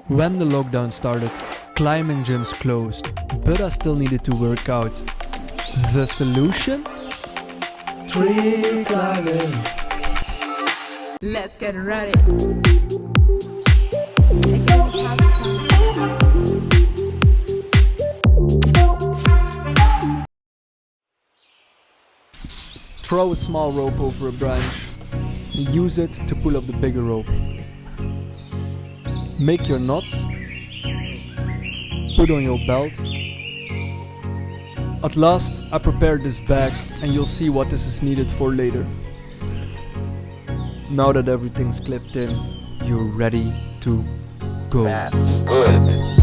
When the lockdown started, climbing gyms closed, but I still needed to work out. The solution? Tree climbing. Let's get ready. Throw a small rope over a branch and use it to pull up the bigger rope. Make your knots, put on your belt. At last, I prepared this bag and you'll see what this is needed for later. Now that everything's clipped in, you're ready to go. Good.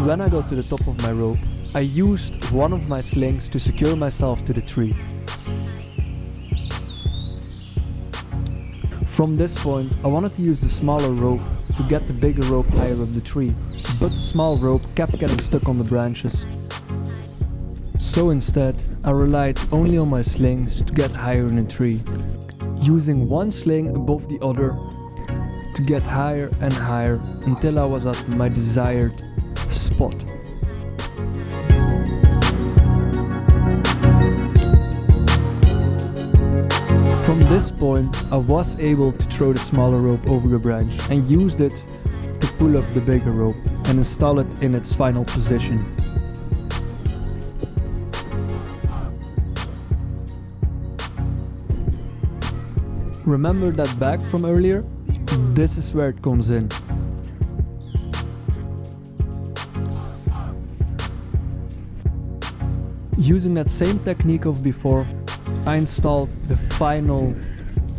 When I got to the top of my rope, I used one of my slings to secure myself to the tree. From this point, I wanted to use the smaller rope to get the bigger rope higher up the tree, but the small rope kept getting stuck on the branches. So instead, I relied only on my slings to get higher in the tree, using one sling above the other to get higher and higher until I was at my desired spot. From this point, I was able to throw the smaller rope over the branch and used it to pull up the bigger rope and install it in its final position. Remember that bag from earlier? This is where it comes in. Using that same technique of before, I installed the final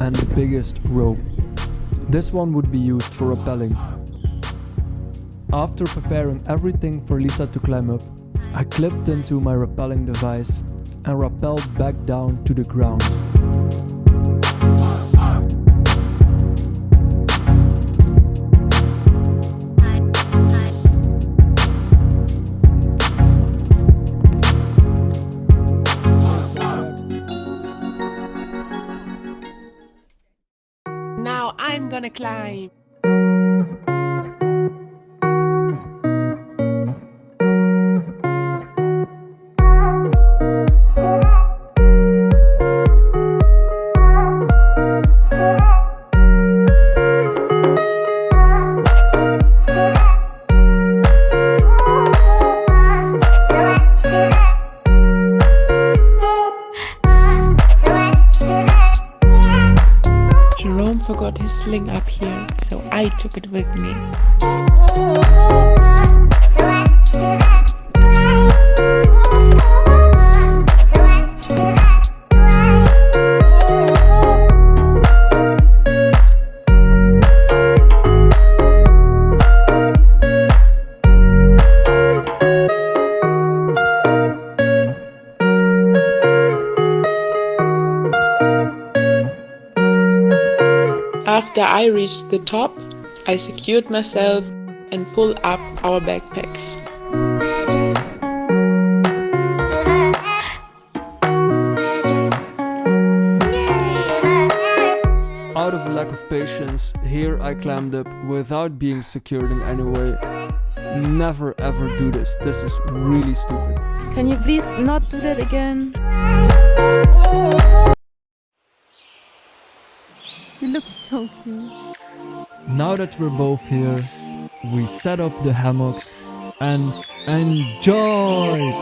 and the biggest rope. This one would be used for rappelling. After preparing everything for Lisa to climb up, I clipped into my rappelling device and rappelled back down to the ground. Now I'm gonna climb. Jerome forgot his sling up here, so I took it with me. After I reached the top, I secured myself and pulled up our backpacks. Out of a lack of patience, here I climbed up without being secured in any way. Never ever do this. This is really stupid. Can you please not do that again? You look so cute. Now that we're both here, we set up the hammocks and enjoy!